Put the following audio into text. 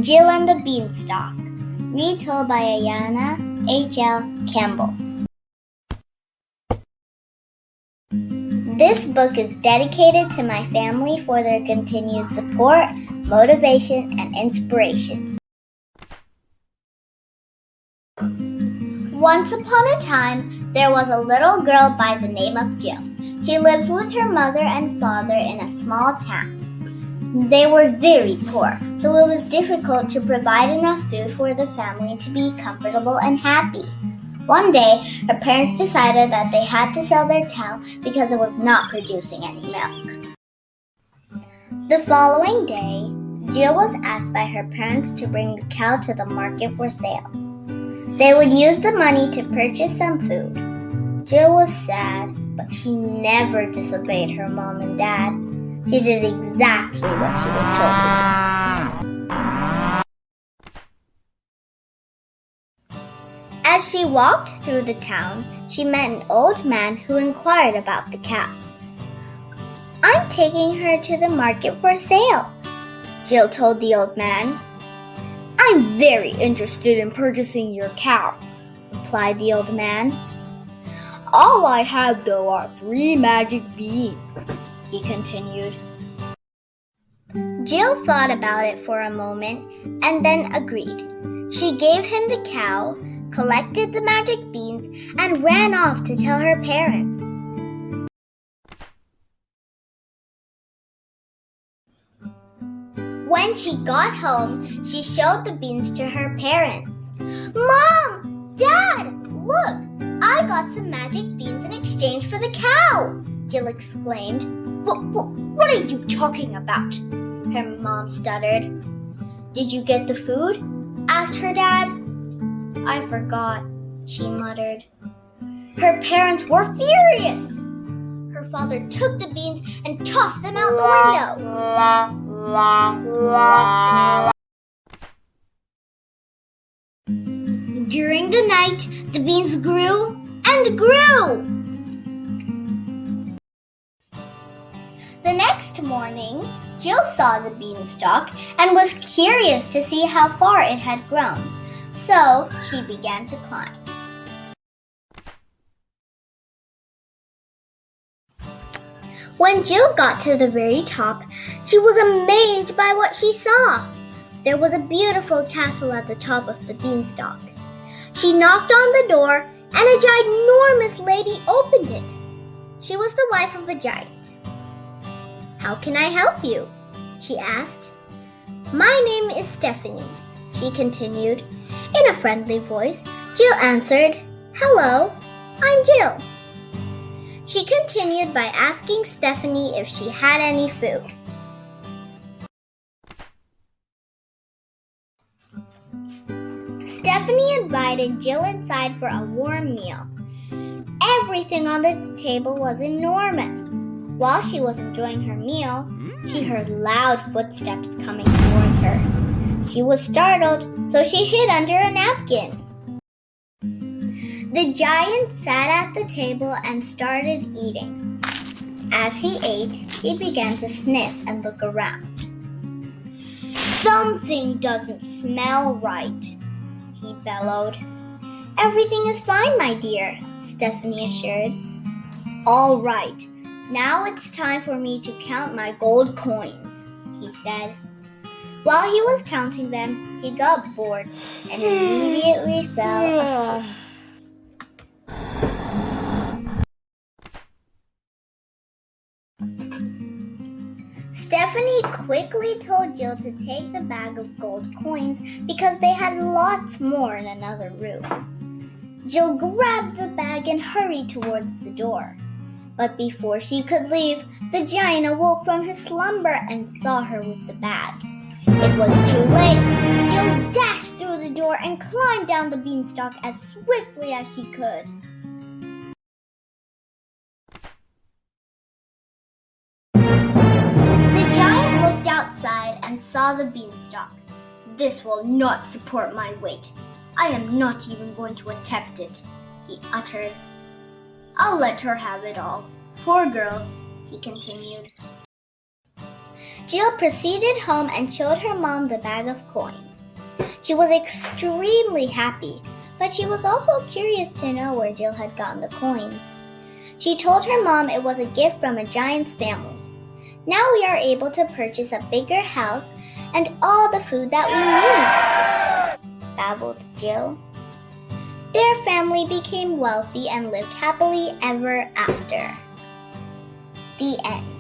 Jill and the Beanstalk, retold by Ayana H.L. Campbell. This book is dedicated to my family for their continued support, motivation, and inspiration. Once upon a time, there was a little girl by the name of Jill. She lived with her mother and father in a small town. They were very poor, so it was difficult to provide enough food for the family to be comfortable and happy. One day, her parents decided that they had to sell their cow because it was not producing any milk. The following day, Jill was asked by her parents to bring the cow to the market for sale. They would use the money to purchase some food. Jill was sad, but she never disobeyed her mom and dad. She did exactly what she was told to do. As she walked through the town, she met an old man who inquired about the cow. "I'm taking her to the market for sale," Jill told the old man. "I'm very interested in purchasing your cow," replied the old man. "All I have, though, are 3 magic beans," he continued. Jill thought about it for a moment and then agreed. She gave him the cow, collected the magic beans, and ran off to tell her parents. When she got home, she showed the beans to her parents. "Mom! Dad! Look! I got some magic beans in exchange for the cow!" Jill exclaimed. What are you talking about?" her mom stuttered. "Did you get the food?" asked her dad. "I forgot," she muttered. Her parents were furious. Her father took the beans and tossed them out the window. During the night, the beans grew and grew. The next morning, Jill saw the beanstalk and was curious to see how far it had grown, so she began to climb. When Jill got to the very top, she was amazed by what she saw. There was a beautiful castle at the top of the beanstalk. She knocked on the door, and a ginormous lady opened it. She was the wife of a giant. "How can I help you?" she asked. "My name is Stephanie," she continued. In a friendly voice, Jill answered, "Hello, I'm Jill." She continued by asking Stephanie if she had any food. Stephanie invited Jill inside for a warm meal. Everything on the table was enormous. While she was enjoying her meal, she heard loud footsteps coming towards her. She was startled, so she hid under a napkin. The giant sat at the table and started eating. As he ate, he began to sniff and look around. "Something doesn't smell right," he bellowed. "Everything is fine, my dear," Stephanie assured. "All right. Now it's time for me to count my gold coins," he said. While he was counting them, he got bored and immediately fell asleep. Stephanie quickly told Jill to take the bag of gold coins because they had lots more in another room. Jill grabbed the bag and hurried towards the door. But before she could leave, the giant awoke from his slumber and saw her with the bag. It was too late. Jill dashed through the door and climbed down the beanstalk as swiftly as she could. The giant looked outside and saw the beanstalk. "This will not support my weight. I am not even going to attempt it," he uttered. "I'll let her have it all. Poor girl," he continued. Jill proceeded home and showed her mom the bag of coins. She was extremely happy, but she was also curious to know where Jill had gotten the coins. She told her mom it was a gift from a giant's family. Now we are able to purchase a bigger house and all the food that we need, babbled Jill. Their family became wealthy and lived happily ever after. The end.